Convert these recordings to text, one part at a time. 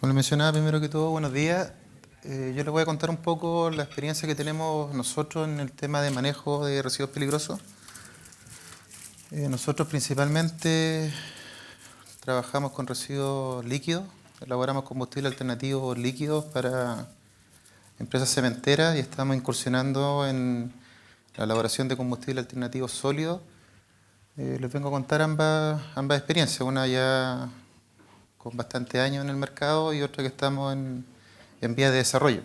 Como les mencionaba, primero que todo, buenos días. Yo les voy a contar un poco la experiencia que tenemos nosotros en el tema de manejo de residuos peligrosos. Nosotros principalmente trabajamos con residuos líquidos, elaboramos combustible alternativo líquidos para empresas cementeras y estamos incursionando en la elaboración de combustible alternativo sólido. Les vengo a contar ambas experiencias, una ya con bastante años en el mercado y otra que estamos en vías de desarrollo.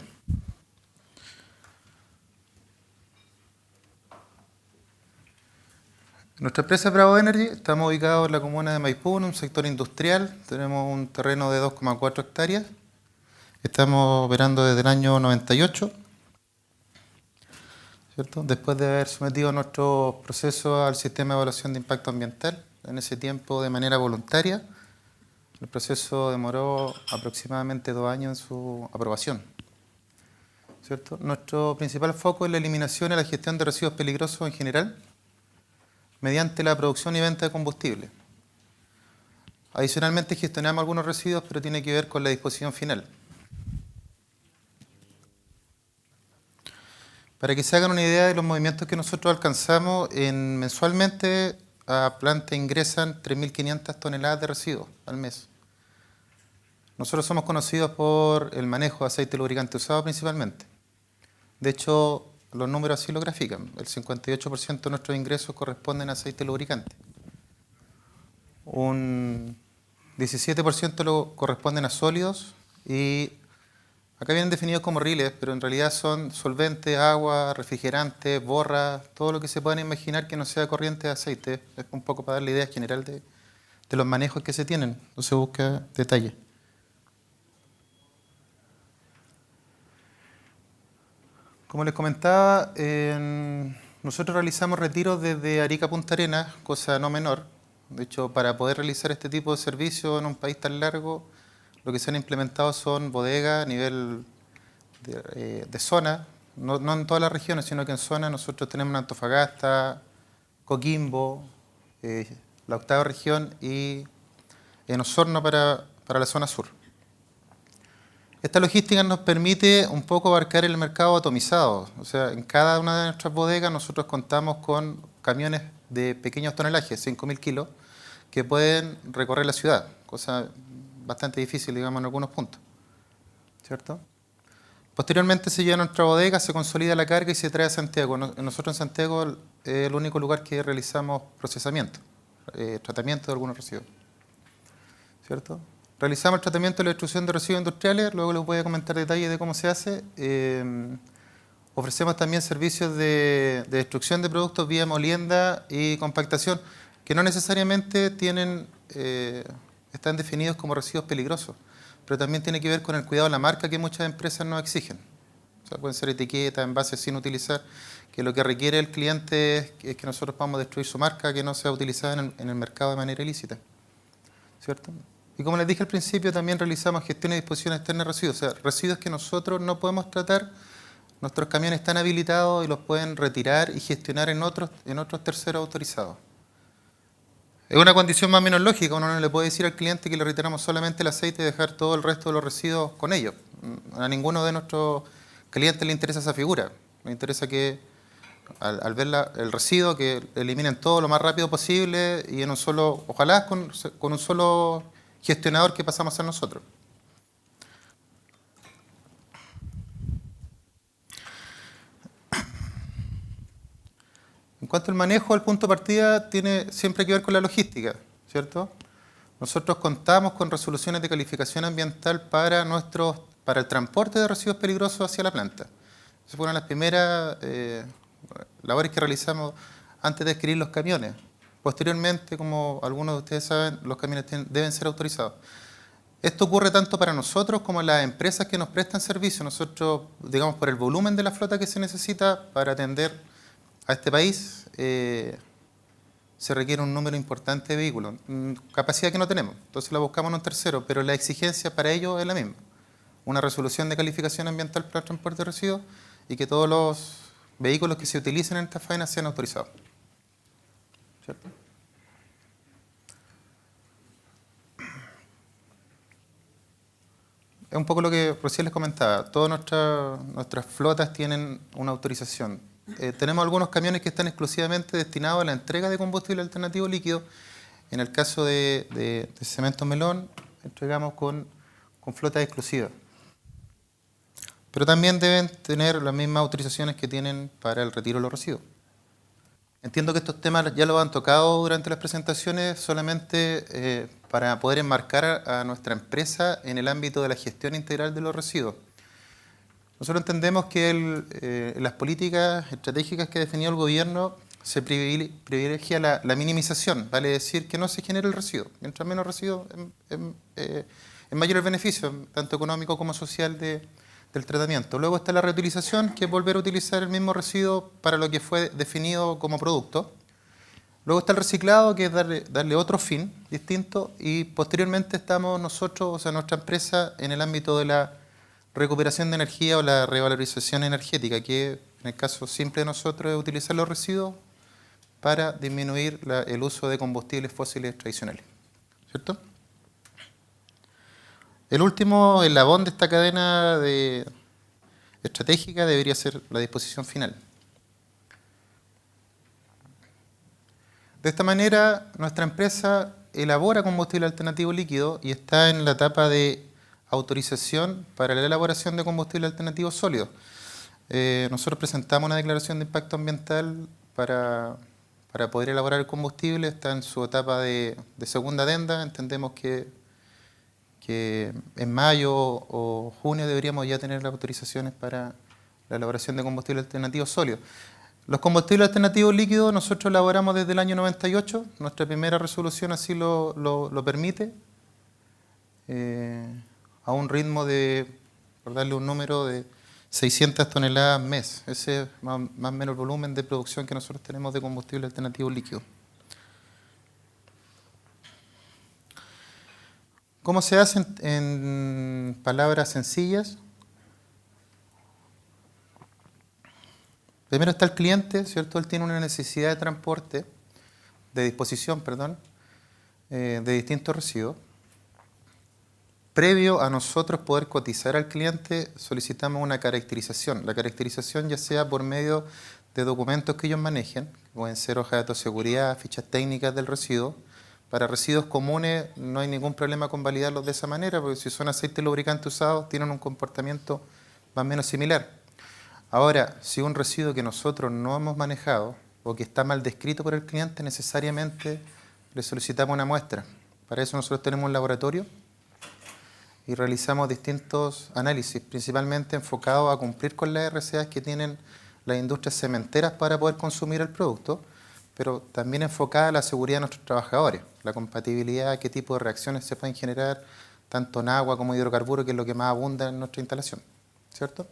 Nuestra empresa es Bravo Energy, estamos ubicados en la comuna de Maipú, en un sector industrial. Tenemos un terreno de 2,4 hectáreas. Estamos operando desde el año 98, ¿cierto? Después de haber sometido nuestros procesos al sistema de evaluación de impacto ambiental, en ese tiempo de manera voluntaria. El proceso demoró aproximadamente 2 años en su aprobación, ¿cierto? Nuestro principal foco es la eliminación y la gestión de residuos peligrosos en general, mediante la producción y venta de combustible. Adicionalmente gestionamos algunos residuos, pero tiene que ver con la disposición final. Para que se hagan una idea de los movimientos que nosotros alcanzamos, mensualmente a planta ingresan 3.500 toneladas de residuos al mes. Nosotros somos conocidos por el manejo de aceite lubricante usado principalmente. De hecho, los números así lo grafican. El 58% de nuestros ingresos corresponden a aceite lubricante. Un 17% lo corresponden a sólidos y acá vienen definidos como riles, pero en realidad son solventes, agua, refrigerantes, borras, todo lo que se puedan imaginar que no sea corriente de aceite. Es un poco para dar la idea general de los manejos que se tienen. No se busca detalle. Como les comentaba, nosotros realizamos retiros desde Arica a Punta Arenas, cosa no menor. De hecho, para poder realizar este tipo de servicio en un país tan largo, lo que se han implementado son bodegas a nivel de zona, no en todas las regiones, sino que en zona. Nosotros tenemos en Antofagasta, Coquimbo, la octava región y en Osorno para la zona sur. Esta logística nos permite un poco abarcar el mercado atomizado. O sea, en cada una de nuestras bodegas nosotros contamos con camiones de pequeños tonelajes, 5.000 kilos, que pueden recorrer la ciudad, cosa bastante difícil, digamos, en algunos puntos, ¿cierto? Posteriormente se lleva a nuestra bodega, se consolida la carga y se trae a Santiago. Nosotros en Santiago es el único lugar que realizamos procesamiento, tratamiento de algunos residuos, ¿cierto? Realizamos el tratamiento de la destrucción de residuos industriales, luego les voy a comentar detalles de cómo se hace. Ofrecemos también servicios de destrucción de productos vía molienda y compactación, que no necesariamente están definidos como residuos peligrosos, pero también tiene que ver con el cuidado de la marca que muchas empresas nos exigen. O sea, pueden ser etiquetas, envases sin utilizar, que lo que requiere el cliente es que nosotros podamos destruir su marca, que no sea utilizada en el mercado de manera ilícita, ¿cierto? Y como les dije al principio, también realizamos gestión y disposición externa de residuos. O sea, residuos que nosotros no podemos tratar, nuestros camiones están habilitados y los pueden retirar y gestionar en otros terceros autorizados. Es una condición más o menos lógica. Uno no le puede decir al cliente que le retiramos solamente el aceite y dejar todo el resto de los residuos con ellos. A ninguno de nuestros clientes le interesa esa figura. Le interesa que al ver el residuo, que eliminen todo lo más rápido posible y en un solo, ojalá con un solo gestionador que pasamos a ser nosotros. En cuanto al manejo, el punto de partida tiene siempre que ver con la logística, ¿cierto? Nosotros contamos con resoluciones de calificación ambiental para el transporte de residuos peligrosos hacia la planta. Esa fue una de las primeras labores que realizamos antes de adquirir los camiones. Posteriormente, como algunos de ustedes saben, los camiones deben ser autorizados. Esto ocurre tanto para nosotros como las empresas que nos prestan servicio. Nosotros, digamos, por el volumen de la flota que se necesita para atender a este país, se requiere un número importante de vehículos. Capacidad que no tenemos, entonces la buscamos en un tercero, pero la exigencia para ello es la misma. Una resolución de calificación ambiental para el transporte de residuos y que todos los vehículos que se utilicen en esta faena sean autorizados, ¿cierto? es un poco lo que recién les comentaba. Todas nuestras flotas tienen una autorización. Tenemos algunos camiones que están exclusivamente destinados a la entrega de combustible alternativo líquido. En el caso de Cemento Melón, entregamos con flotas exclusivas. Pero también deben tener las mismas autorizaciones que tienen para el retiro de los residuos. Entiendo que estos temas ya los han tocado durante las presentaciones, solamente para poder enmarcar a nuestra empresa en el ámbito de la gestión integral de los residuos. Nosotros entendemos que las políticas estratégicas que ha definido el gobierno se privilegia la minimización, vale decir que no se genere el residuo. Mientras menos residuos, es mayor el beneficio, tanto económico como social del tratamiento. Luego está la reutilización, que es volver a utilizar el mismo residuo para lo que fue definido como producto. Luego está el reciclado, que es darle otro fin distinto. Y posteriormente estamos nosotros, o sea, nuestra empresa, en el ámbito de la recuperación de energía o la revalorización energética, que en el caso simple de nosotros es utilizar los residuos para disminuir el uso de combustibles fósiles tradicionales. ¿Cierto? El último eslabón de esta cadena estratégica debería ser la disposición final. De esta manera, nuestra empresa elabora combustible alternativo líquido y está en la etapa de autorización para la elaboración de combustible alternativo sólido. Nosotros presentamos una declaración de impacto ambiental para poder elaborar el combustible, está en su etapa de segunda adenda. Entendemos que en mayo o junio deberíamos ya tener las autorizaciones para la elaboración de combustible alternativo sólido. Los combustibles alternativos líquidos nosotros elaboramos desde el año 98, nuestra primera resolución así lo permite, a un ritmo de, por darle un número, de 600 toneladas mes. Ese es más o menos el volumen de producción que nosotros tenemos de combustible alternativo líquido. ¿Cómo se hace en palabras sencillas? Primero está el cliente, ¿cierto? Él tiene una necesidad de transporte, de disposición, perdón, de distintos residuos. Previo a nosotros poder cotizar al cliente, solicitamos una caracterización. La caracterización ya sea por medio de documentos que ellos manejen, que pueden ser hojas de datos de seguridad, fichas técnicas del residuo. Para residuos comunes no hay ningún problema con validarlos de esa manera, porque si son aceite lubricante usados, tienen un comportamiento más o menos similar. Ahora, si un residuo que nosotros no hemos manejado o que está mal descrito por el cliente, necesariamente le solicitamos una muestra. Para eso nosotros tenemos un laboratorio y realizamos distintos análisis, principalmente enfocados a cumplir con las RCAs que tienen las industrias cementeras para poder consumir el producto, pero también enfocada a la seguridad de nuestros trabajadores, la compatibilidad, qué tipo de reacciones se pueden generar, tanto en agua como hidrocarburos, que es lo que más abunda en nuestra instalación, ¿cierto?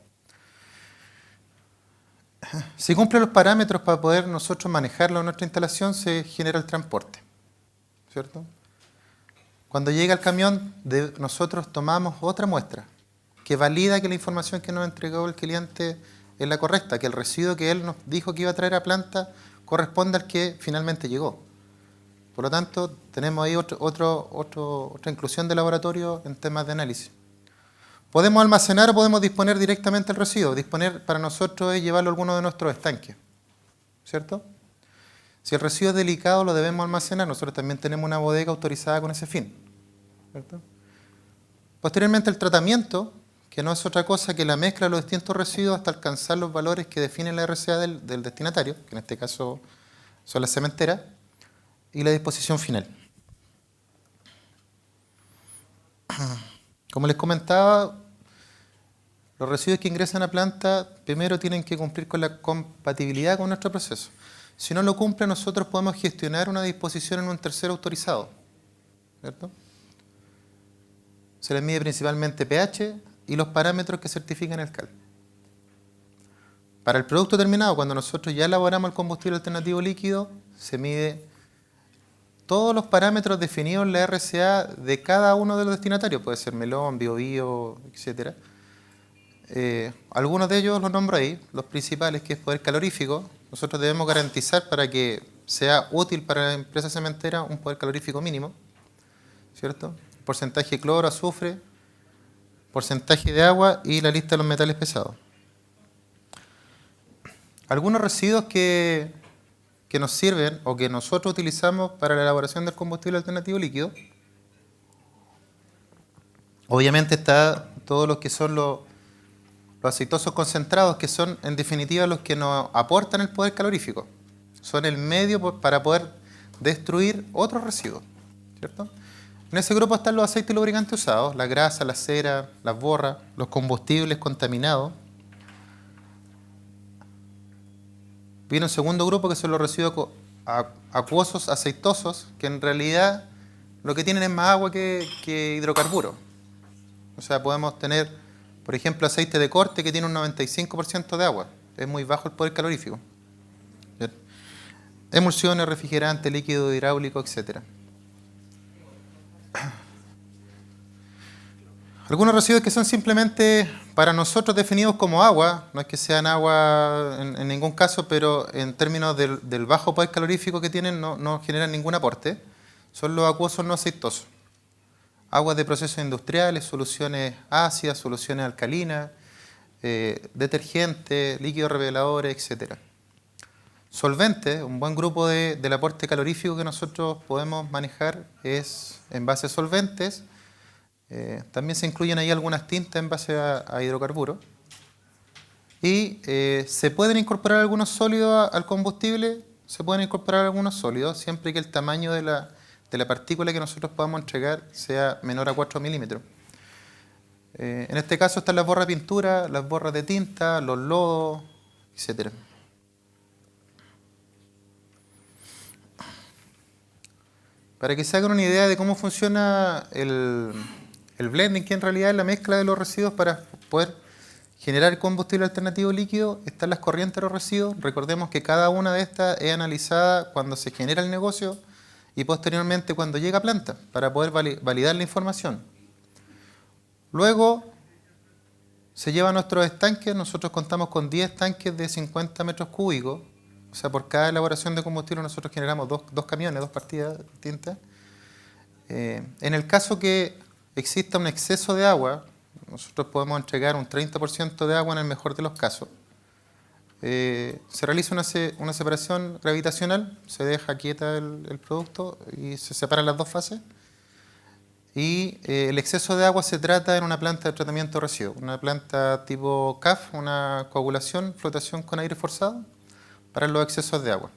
Si cumple los parámetros para poder nosotros manejarlo en nuestra instalación, se genera el transporte, ¿cierto? Cuando llega el camión, nosotros tomamos otra muestra que valida que la información que nos entregó el cliente es la correcta, que el residuo que él nos dijo que iba a traer a planta corresponde al que finalmente llegó. Por lo tanto, tenemos ahí otra inclusión de laboratorio en temas de análisis. Podemos almacenar o podemos disponer directamente el residuo. Disponer para nosotros es llevarlo a alguno de nuestros estanques, ¿cierto? Si el residuo es delicado, lo debemos almacenar. Nosotros también tenemos una bodega autorizada con ese fin, ¿cierto? Posteriormente, el tratamiento, que no es otra cosa que la mezcla de los distintos residuos hasta alcanzar los valores que define la RCA del destinatario, que en este caso son las cementeras, y la disposición final. Como les comentaba, los residuos que ingresan a planta primero tienen que cumplir con la compatibilidad con nuestro proceso. Si no lo cumple, nosotros podemos gestionar una disposición en un tercero autorizado, ¿cierto? Se les mide principalmente pH y los parámetros que certifican el CAL. Para el producto terminado, cuando nosotros ya elaboramos el combustible alternativo líquido, se mide todos los parámetros definidos en la RCA de cada uno de los destinatarios, puede ser melón, biobío, etc. Algunos de ellos los nombro ahí, los principales, que es poder calorífico. Nosotros debemos garantizar para que sea útil para la empresa cementera un poder calorífico mínimo, ¿cierto? Porcentaje de cloro, azufre, porcentaje de agua y la lista de los metales pesados. Algunos residuos que nos sirven o que nosotros utilizamos para la elaboración del combustible alternativo líquido. Obviamente está todo lo que son los aceitosos concentrados, que son en definitiva los que nos aportan el poder calorífico. Son el medio para poder destruir otros residuos, ¿cierto? En ese grupo están los aceites lubricantes usados, la grasa, la cera, las borras, los combustibles contaminados. Viene un segundo grupo que son los residuos acuosos aceitosos, que en realidad lo que tienen es más agua que hidrocarburos. O sea, podemos tener, por ejemplo, aceite de corte que tiene un 95% de agua. Es muy bajo el poder calorífico. ¿Bien? Emulsiones, refrigerantes, líquido hidráulico, etc. Algunos residuos que son simplemente para nosotros definidos como agua, no es que sean agua en ningún caso, pero en términos del bajo poder calorífico que tienen no generan ningún aporte, son los acuosos no aceitosos. Aguas de procesos industriales, soluciones ácidas, soluciones alcalinas, detergentes, líquidos reveladores, etc. Solventes, un buen grupo del aporte calorífico que nosotros podemos manejar es en base a solventes. También se incluyen ahí algunas tintas en base a hidrocarburos. Y se pueden incorporar algunos sólidos al combustible, se pueden incorporar algunos sólidos, siempre que el tamaño de la partícula que nosotros podamos entregar sea menor a 4 milímetros. En este caso están las borras de pintura, las borras de tinta, los lodos, etc. Para que se hagan una idea de cómo funciona el blending, que en realidad es la mezcla de los residuos para poder generar combustible alternativo líquido, están las corrientes de los residuos. Recordemos que cada una de estas es analizada cuando se genera el negocio y posteriormente cuando llega a planta, para poder validar la información. Luego se lleva a nuestros estanques. Nosotros contamos con 10 tanques de 50 metros cúbicos. O sea, por cada elaboración de combustible nosotros generamos dos camiones, 2 partidas distintas. En el caso que exista un exceso de agua, nosotros podemos entregar un 30% de agua en el mejor de los casos. Se realiza una separación gravitacional, se deja quieta el producto y se separan las dos fases. Y el exceso de agua se trata en una planta de tratamiento de residuos, una planta tipo CAF, una coagulación, flotación con aire forzado, para los excesos de agua.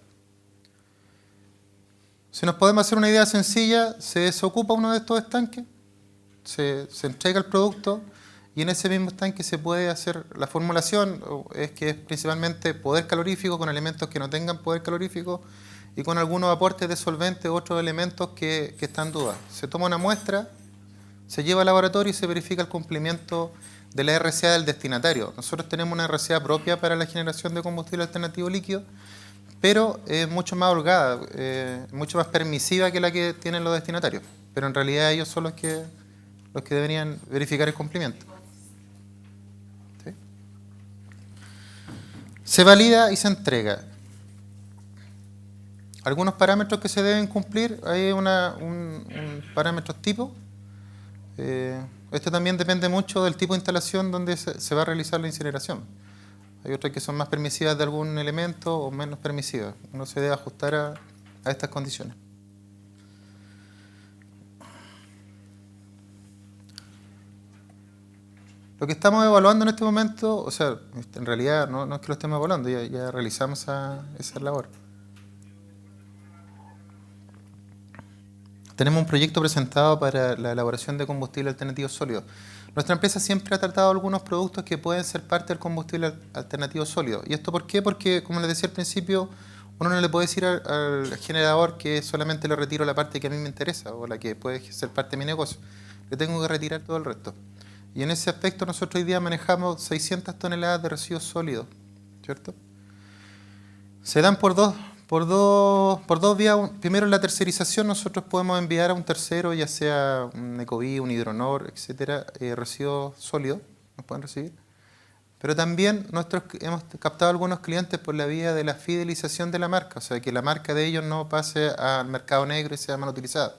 Si nos podemos hacer una idea sencilla, se desocupa uno de estos estanques, se entrega el producto y en ese mismo estanque se puede hacer la formulación, que es principalmente poder calorífico con elementos que no tengan poder calorífico y con algunos aportes de solventes u otros elementos que están en duda. Se toma una muestra, se lleva al laboratorio y se verifica el cumplimiento de la RCA del destinatario. Nosotros tenemos una RCA propia para la generación de combustible alternativo líquido, pero es mucho más holgada, mucho más permisiva que la que tienen los destinatarios. Pero en realidad ellos son los que deberían verificar el cumplimiento. ¿Sí? Se valida y se entrega. Algunos parámetros que se deben cumplir, hay un parámetro tipo. Esto también depende mucho del tipo de instalación donde se va a realizar la incineración. Hay otras que son más permisivas de algún elemento o menos permisivas. Uno se debe ajustar a estas condiciones. Lo que estamos evaluando en este momento, o sea, en realidad no es que lo estemos evaluando, ya realizamos esa labor. Tenemos un proyecto presentado para la elaboración de combustible alternativo sólido. Nuestra empresa siempre ha tratado algunos productos que pueden ser parte del combustible alternativo sólido. ¿Y esto por qué? Porque, como les decía al principio, uno no le puede decir al generador que solamente le retiro la parte que a mí me interesa o la que puede ser parte de mi negocio. Le tengo que retirar todo el resto. Y en ese aspecto nosotros hoy día manejamos 600 toneladas de residuos sólidos, ¿cierto? Se dan por dos vías. Primero, en la tercerización nosotros podemos enviar a un tercero, ya sea un Ecoví, un Hidronor, etcétera, residuos sólidos, nos pueden recibir. Pero también hemos captado algunos clientes por la vía de la fidelización de la marca, o sea, que la marca de ellos no pase al mercado negro y sea mal utilizada,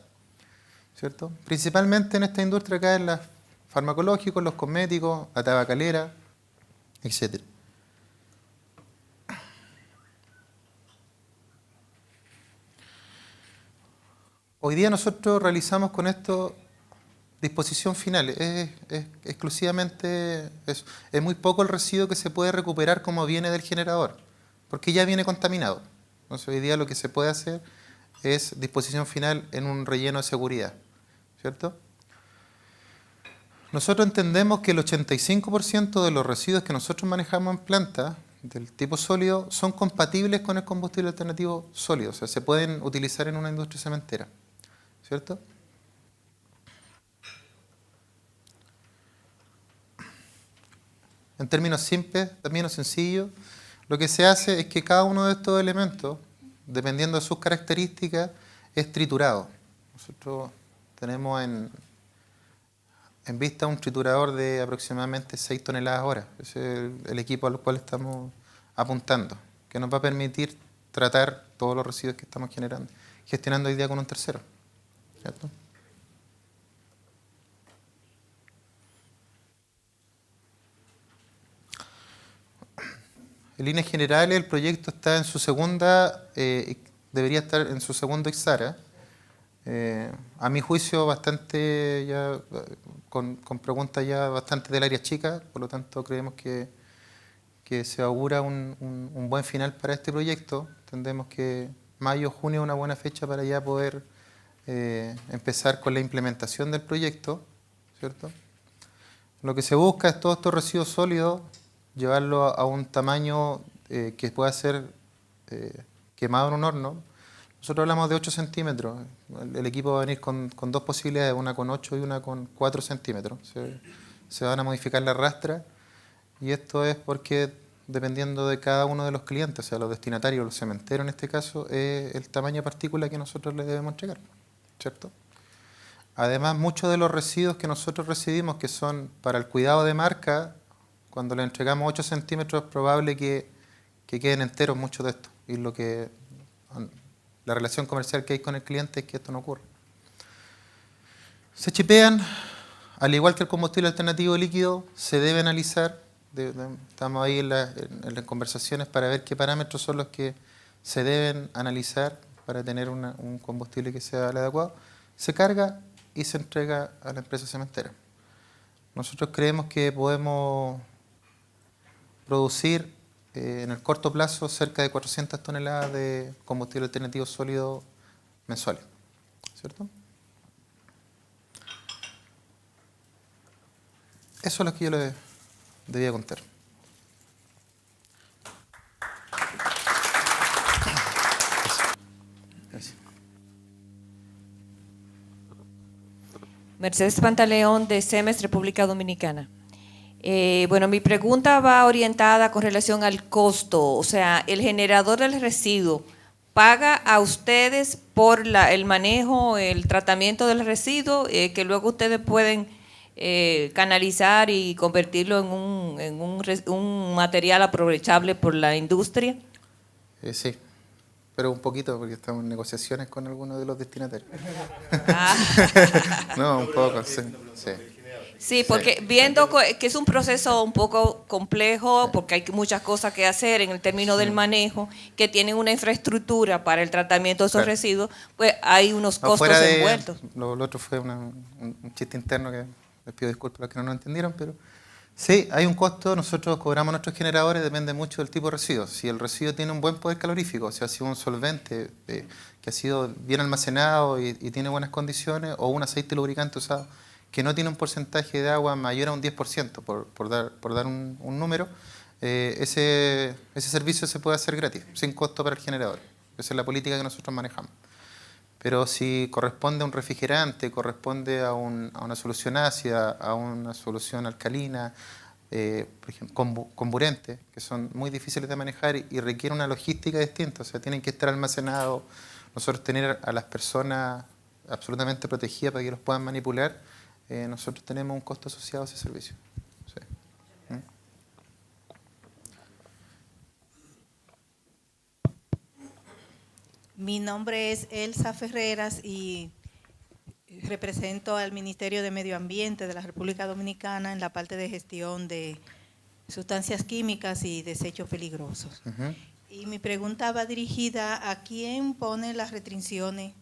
¿cierto? Principalmente en esta industria acá en la farmacológicos, los cosméticos, la tabacalera, etc. Hoy día nosotros realizamos con esto disposición final, es exclusivamente eso. Es muy poco el residuo que se puede recuperar como viene del generador, porque ya viene contaminado. Entonces hoy día lo que se puede hacer es disposición final en un relleno de seguridad, ¿cierto? Nosotros entendemos que el 85% de los residuos que nosotros manejamos en planta del tipo sólido son compatibles con el combustible alternativo sólido, o sea, se pueden utilizar en una industria cementera, ¿cierto? En términos simples, también o sencillos, lo que se hace es que cada uno de estos elementos, dependiendo de sus características, es triturado. Nosotros tenemos en vista un triturador de aproximadamente 6 toneladas hora. Ese es el equipo al cual estamos apuntando, que nos va a permitir tratar todos los residuos que estamos gestionando hoy día con un tercero, ¿cierto? En líneas generales, el proyecto está en su segunda, debería estar en su segundo Ixara. A mi juicio, bastante ya, con preguntas ya bastante del área chica, por lo tanto creemos que se augura un buen final para este proyecto. Entendemos que mayo, junio es una buena fecha para ya poder empezar con la implementación del proyecto, ¿cierto? Lo que se busca es todos estos residuos sólidos, llevarlo a un tamaño que pueda ser quemado en un horno. Nosotros hablamos de 8 centímetros. El equipo va a venir con dos posibilidades, una con 8 y una con 4 centímetros. Se van a modificar las rastras y esto es porque dependiendo de cada uno de los clientes, o sea, los destinatarios, los cementeros en este caso, es el tamaño de partícula que nosotros les debemos entregar, ¿cierto? Además, muchos de los residuos que nosotros recibimos, que son para el cuidado de marca, cuando le entregamos 8 centímetros es probable que queden enteros muchos de estos. Y la relación comercial que hay con el cliente es que esto no ocurre. Se chipean, al igual que el combustible alternativo líquido, se debe analizar. Estamos ahí en las conversaciones para ver qué parámetros son los que se deben analizar para tener un combustible que sea el adecuado. Se carga y se entrega a la empresa cementera. Nosotros creemos que podemos producir en el corto plazo cerca de 400 toneladas de combustible alternativo sólido mensuales, ¿cierto? Eso es lo que yo les debía contar. Gracias. Mercedes Pantaleón, de CEMES, República Dominicana. Bueno, mi pregunta va orientada con relación al costo. O sea, el generador del residuo paga a ustedes por el manejo, el tratamiento del residuo, que luego ustedes pueden canalizar y convertirlo en un material aprovechable por la industria. Sí, pero un poquito porque estamos en negociaciones con algunos de los destinatarios. No, un poco, sí. Sí, porque viendo que es un proceso un poco complejo, porque hay muchas cosas que hacer en el término del manejo, que tienen una infraestructura para el tratamiento de esos residuos, pues hay unos costos envueltos. Lo otro fue un chiste interno que les pido disculpas a los que no lo entendieron, pero sí, hay un costo. Nosotros cobramos nuestros generadores, depende mucho del tipo de residuo. Si el residuo tiene un buen poder calorífico, o sea, si un solvente que ha sido bien almacenado y tiene buenas condiciones, o un aceite lubricante usado que no tiene un porcentaje de agua mayor a un 10%, por dar un número, ese servicio se puede hacer gratis, sin costo para el generador. Esa es la política que nosotros manejamos. Pero si corresponde a un refrigerante, corresponde a una solución ácida, a una solución alcalina, por ejemplo, comburentes, que son muy difíciles de manejar y requieren una logística distinta, o sea, tienen que estar almacenados, nosotros tener a las personas absolutamente protegidas para que los puedan manipular, nosotros tenemos un costo asociado a ese servicio. Sí. Mi nombre es Elsa Ferreras y Represento al Ministerio de Medio Ambiente de la República Dominicana en la parte de gestión de sustancias químicas y desechos peligrosos. Y mi pregunta va dirigida a quién pone las restricciones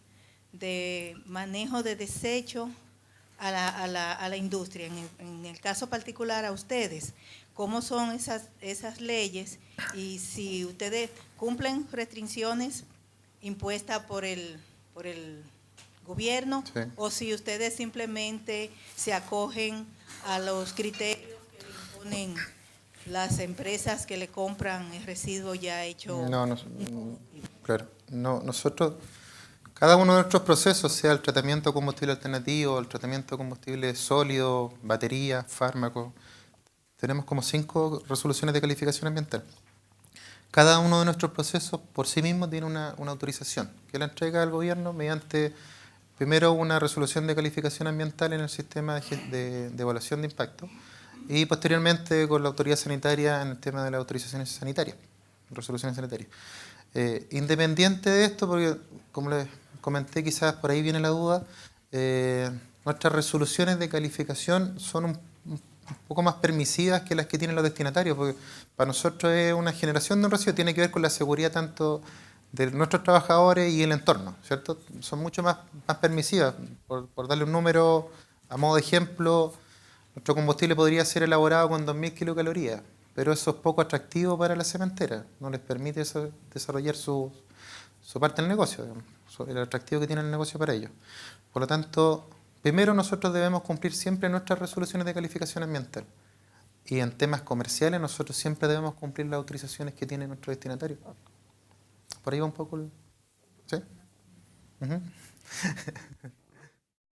de manejo de desechos a la industria, en el caso particular a ustedes. ¿Cómo son esas leyes? Y si ustedes cumplen restricciones impuestas por el gobierno, sí, o si ustedes simplemente se acogen a los criterios que le imponen las empresas que le compran el residuo ya hecho. Claro, nosotros, cada uno de nuestros procesos, sea el tratamiento de combustible alternativo, el tratamiento de combustible sólido, baterías, fármacos, tenemos como 5 resoluciones de calificación ambiental. Cada uno de nuestros procesos por sí mismo tiene una autorización que la entrega al gobierno mediante, primero, una resolución de calificación ambiental en el sistema de evaluación de impacto y posteriormente con la autoridad sanitaria en el tema de las autorizaciones sanitarias, resoluciones sanitarias. Independiente de esto, porque como les comenté, quizás por ahí viene la duda, nuestras resoluciones de calificación son un poco más permisivas que las que tienen los destinatarios, porque para nosotros es una generación de un residuo, tiene que ver con la seguridad tanto de nuestros trabajadores y el entorno, ¿cierto? Son mucho más permisivas. Por darle un número a modo de ejemplo, nuestro combustible podría ser elaborado con 2.000 kilocalorías, pero eso es poco atractivo para la cementera, no les permite desarrollar su parte del negocio, digamos, el atractivo que tiene el negocio para ellos. Por lo tanto, primero nosotros debemos cumplir siempre nuestras resoluciones de calificación ambiental. Y en temas comerciales nosotros siempre debemos cumplir las autorizaciones que tiene nuestro destinatario. Por ahí va un poco el... ¿Sí?